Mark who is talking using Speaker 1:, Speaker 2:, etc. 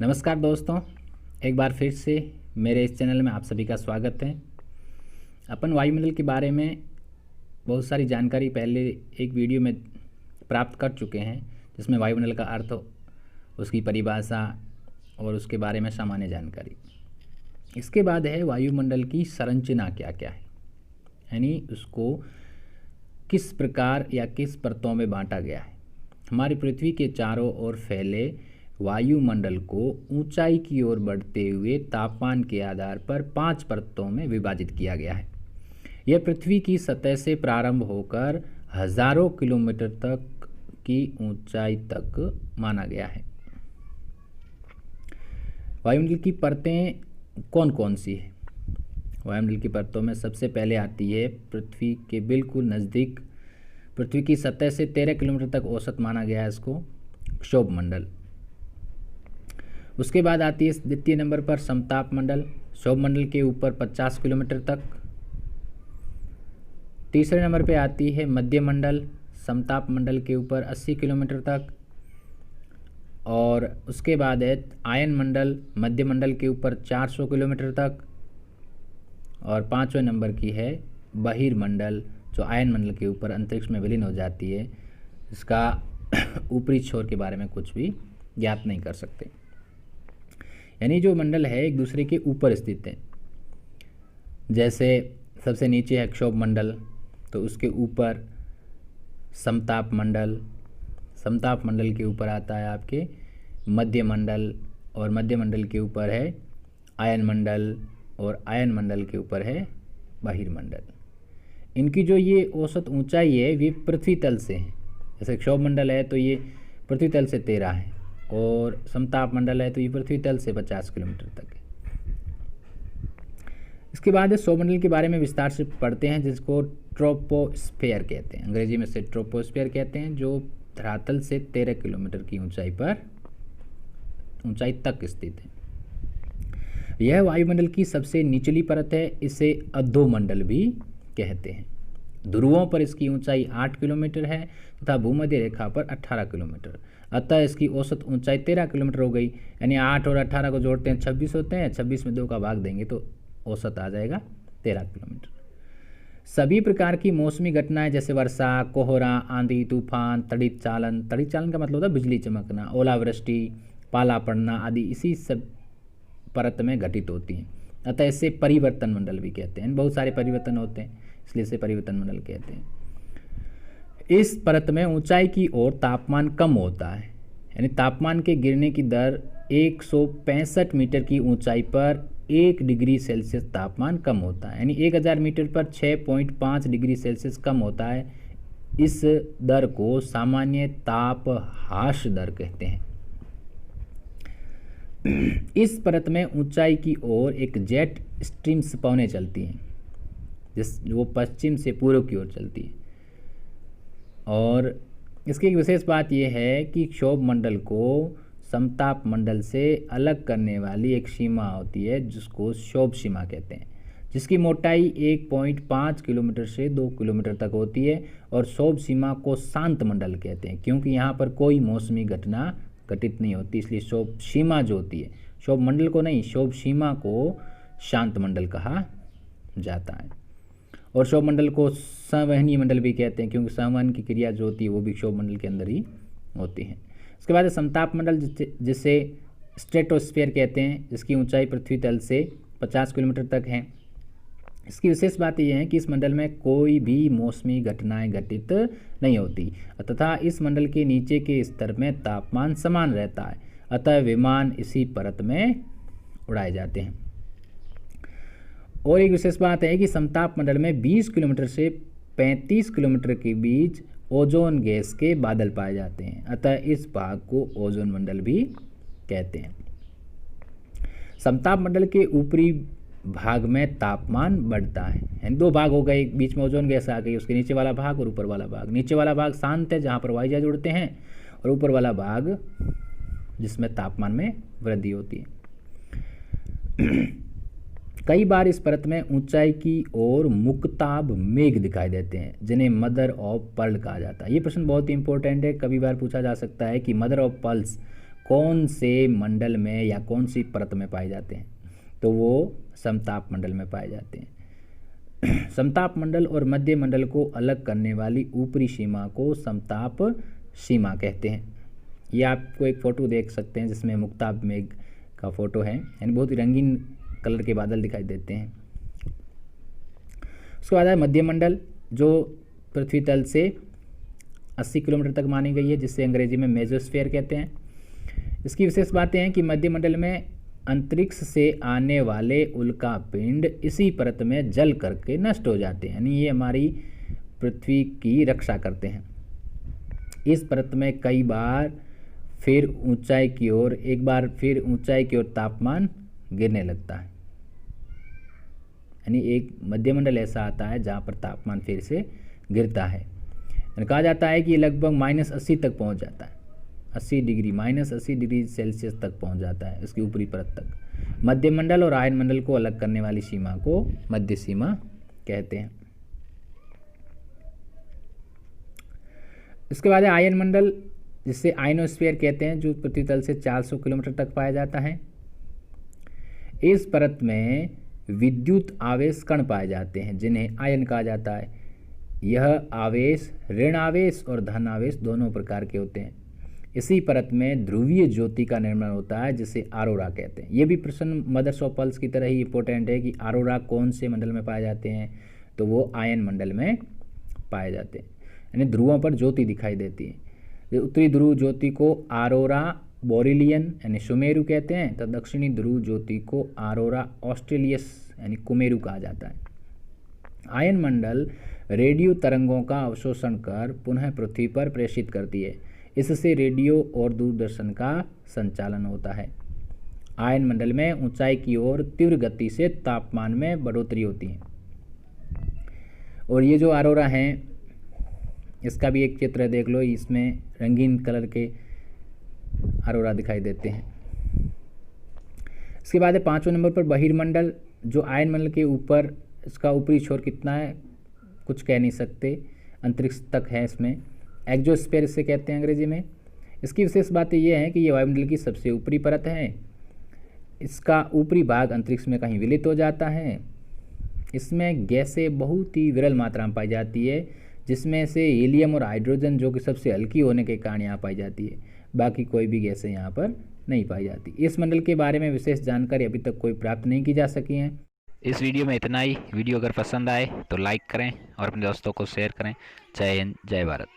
Speaker 1: नमस्कार दोस्तों, एक बार फिर से मेरे इस चैनल में आप सभी का स्वागत है। अपन वायुमंडल के बारे में बहुत सारी जानकारी पहले एक वीडियो में प्राप्त कर चुके हैं, जिसमें वायुमंडल का अर्थ, उसकी परिभाषा और उसके बारे में सामान्य जानकारी। इसके बाद है वायुमंडल की संरचना क्या क्या है, यानी उसको किस प्रकार या किस परतों में बांटा गया है। हमारी पृथ्वी के चारों ओर फैले वायुमंडल को ऊंचाई की ओर बढ़ते हुए तापमान के आधार पर 5 परतों में विभाजित किया गया है। यह पृथ्वी की सतह से प्रारंभ होकर हजारों किलोमीटर तक की ऊंचाई तक माना गया है। वायुमंडल की परतें कौन कौन सी है? वायुमंडल की परतों में सबसे पहले आती है पृथ्वी के बिल्कुल नज़दीक, पृथ्वी की सतह से 13 किलोमीटर तक औसत माना गया है इसको, क्षोभ मंडल। उसके बाद आती है द्वितीय नंबर पर समताप मंडल, क्षोभ मंडल के ऊपर 50 किलोमीटर तक। तीसरे नंबर पे आती है मध्य मंडल, समताप मंडल के ऊपर 80 किलोमीटर तक। और उसके बाद है आयन मंडल, मध्य मंडल के ऊपर 400 किलोमीटर तक। और पाँचवें नंबर की है बहिर्मंडल, जो आयन मंडल के ऊपर अंतरिक्ष में विलीन हो जाती है। इसका ऊपरी छोर के बारे में कुछ भी ज्ञात नहीं कर सकते। यानी जो मंडल है एक दूसरे के ऊपर स्थित है। जैसे सबसे नीचे है क्षोभ मंडल, तो उसके ऊपर समताप मंडल, समताप मंडल के ऊपर आता है आपके मध्य मंडल, और मध्य मंडल के ऊपर है आयन मंडल, और आयन मंडल के ऊपर है बहिर्मंडल। इनकी जो ये औसत ऊंचाई है वे पृथ्वी तल से है। जैसे क्षोभ मंडल है तो ये पृथ्वी तल से 13 है, और समताप मंडल है तो ये पृथ्वी तल से 50 किलोमीटर तक है। इसके बाद क्षोभ मंडल के बारे में विस्तार से पढ़ते हैं, जिसको ट्रोपोस्फेयर कहते हैं। अंग्रेजी में से ट्रोपोस्फेयर कहते हैं, जो धरातल से 13 किलोमीटर की ऊंचाई तक स्थित है। यह वायुमंडल की सबसे निचली परत है। इसे अधोमंडल भी कहते हैं। ध्रुवों पर इसकी ऊंचाई 8 किलोमीटर है तथा भूमध्य रेखा पर 18 किलोमीटर। अतः इसकी औसत ऊंचाई 13 किलोमीटर हो गई। यानी 8 और 18 को जोड़ते हैं 26 होते हैं। 26 में 2 का भाग देंगे तो औसत आ जाएगा 13 किलोमीटर। सभी प्रकार की मौसमी घटनाएं जैसे वर्षा, कोहरा, आंधी, तूफान, तड़ित चालन का मतलब होता है बिजली चमकना, ओलावृष्टि, पाला पड़ना आदि इसी सब परत में घटित होती हैं। अतः इसे परिवर्तन मंडल भी कहते हैं। बहुत सारे परिवर्तन होते हैं, इसलिए इसे परिवर्तन मंडल कहते हैं। इस परत में ऊंचाई की ओर तापमान कम होता है। यानी तापमान के गिरने की दर 165 मीटर की ऊंचाई पर 1 डिग्री सेल्सियस तापमान कम होता है। यानी 1000 मीटर पर 6.5 डिग्री सेल्सियस कम होता है। इस दर को सामान्य तापहास दर कहते हैं। इस परत में ऊंचाई की ओर एक जेट स्ट्रीम्स पवनें चलती हैं, वो पश्चिम से पूर्व की ओर चलती है। और इसकी एक विशेष बात यह है कि क्षोभ मंडल को समताप मंडल से अलग करने वाली एक सीमा होती है, जिसको क्षोभ सीमा कहते हैं, जिसकी मोटाई 1.5 किलोमीटर से 2 किलोमीटर तक होती है। और क्षोभ सीमा को शांत मंडल कहते हैं, क्योंकि यहाँ पर कोई मौसमी घटना घटित नहीं होती, इसलिए क्षोभ सीमा जो होती है, क्षोभ मंडल को नहीं, क्षोभ सीमा को शांत मंडल कहा जाता है। और क्षोभ मंडल को संवहनीय मंडल भी कहते हैं, क्योंकि संवहन की क्रिया जो होती है वो भी क्षोभ मंडल के अंदर ही होती है। इसके बाद समताप मंडल, जिसे स्ट्रेटोस्फेयर कहते हैं, जिसकी ऊंचाई पृथ्वी तल से 50 किलोमीटर तक है। इसकी विशेष बात यह है कि इस मंडल में कोई भी मौसमी घटनाएं घटित नहीं होती तथा इस मंडल के नीचे के स्तर में तापमान समान रहता है। अतः विमान इसी परत में उड़ाए जाते हैं। और एक विशेष बात है कि समताप मंडल में 20 किलोमीटर से 35 किलोमीटर के बीच ओजोन गैस के बादल पाए जाते हैं। अतः इस भाग को ओजोन मंडल भी कहते हैं। समताप मंडल के ऊपरी भाग में तापमान बढ़ता है। यानी 2 भाग हो गए, बीच में ओजोन गैस आ गई, उसके नीचे वाला भाग और ऊपर वाला भाग। नीचे वाला भाग शांत है, जहाँ पर वायुजहाज उड़ते हैं, और ऊपर वाला भाग जिसमें तापमान में वृद्धि होती है। कई बार इस परत में ऊंचाई की ओर मुक्ताब मेघ दिखाई देते हैं, जिन्हें मदर ऑफ पर्ल कहा जाता है। ये प्रश्न बहुत ही इंपॉर्टेंट है, कभी बार पूछा जा सकता है कि मदर ऑफ पर्ल्स कौन से मंडल में या कौन सी परत में पाए जाते हैं, तो वो समताप मंडल में पाए जाते हैं। समताप मंडल और मध्य मंडल को अलग करने वाली ऊपरी सीमा को समताप सीमा कहते हैं। ये आपको एक फ़ोटो देख सकते हैं जिसमें मुक्ताब मेघ का फ़ोटो है, यानी बहुत ही रंगीन कलर के बादल दिखाई देते हैं। उसके बाद है मध्य मंडल, जो पृथ्वी तल से 80 किलोमीटर तक मानी गई है, जिसे अंग्रेजी में मेसोस्फीयर कहते हैं। इसकी विशेष बातें हैं कि मध्य मंडल में अंतरिक्ष से आने वाले उल्का पिंड इसी परत में जल करके नष्ट हो जाते हैं, यानी ये हमारी पृथ्वी की रक्षा करते हैं। इस परत में कई बार फिर ऊंचाई की ओर तापमान गिरने लगता है, यानी एक मध्य मंडल ऐसा आता है जहाँ पर तापमान फिर से गिरता है। कहा जाता है कि ये लगभग -80 तक पहुँच जाता है, -80 डिग्री सेल्सियस तक पहुँच जाता है इसकी ऊपरी परत तक। मध्य मंडल और आयन मंडल को अलग करने वाली सीमा को मध्य सीमा कहते हैं। इसके बाद है आयन मंडल, जिसे आयनोस्फीयर कहते हैं, जो पृथ्वी तल से 400 किलोमीटर तक पाया जाता है। इस परत में विद्युत आवेश कण पाए जाते हैं जिन्हें आयन कहा जाता है। यह आवेश ऋण आवेश और धन आवेश दोनों प्रकार के होते हैं। इसी परत में ध्रुवीय ज्योति का निर्माण होता है जिसे आरोरा कहते हैं। ये भी प्रश्न मदर्स ऑफ पर्ल्स की तरह ही इंपॉर्टेंट है कि आरोरा कौन से मंडल में पाए जाते हैं, तो वो आयन मंडल में पाए जाते हैं, यानी ध्रुवों पर ज्योति दिखाई देती है। उत्तरी ध्रुव ज्योति को आरोरा बोरिलियन यानी सुमेरु कहते हैं, तो दक्षिणी ध्रुव ज्योति को आरोरा ऑस्ट्रेलियस यानी कुमेरु कहा जाता है। आयन मंडल रेडियो तरंगों का अवशोषण कर पुनः पृथ्वी पर प्रेषित करती है। इससे रेडियो और दूरदर्शन का संचालन होता है। आयन मंडल में ऊंचाई की ओर तीव्र गति से तापमान में बढ़ोतरी होती है। और ये जो अरोरा हैं, इसका भी एक चित्र देख लो, इसमें रंगीन कलर के अरोरा दिखाई देते हैं। इसके बाद है 5वें नंबर पर बहिर्मंडल, जो आयन मंडल के ऊपर, इसका ऊपरी छोर कितना है कुछ कह नहीं सकते, अंतरिक्ष तक है। इसमें एक्सोस्फीयर इसे कहते हैं अंग्रेजी में। इसकी विशेष बातें ये हैं कि ये वायुमंडल की सबसे ऊपरी परत है। इसका ऊपरी भाग अंतरिक्ष में कहीं विलित हो जाता है। इसमें गैसें बहुत ही विरल मात्रा में पाई जाती है, जिसमें से हीलियम और हाइड्रोजन जो कि सबसे हल्की होने के कारण यहाँ पाई जाती है। बाकी कोई भी गैसें यहाँ पर नहीं पाई जाती। इस मंडल के बारे में विशेष जानकारी अभी तक कोई प्राप्त नहीं की जा सकी है।
Speaker 2: इस वीडियो में इतना ही। वीडियो अगर पसंद आए तो लाइक करें और अपने दोस्तों को शेयर करें। जय हिंद, जय भारत।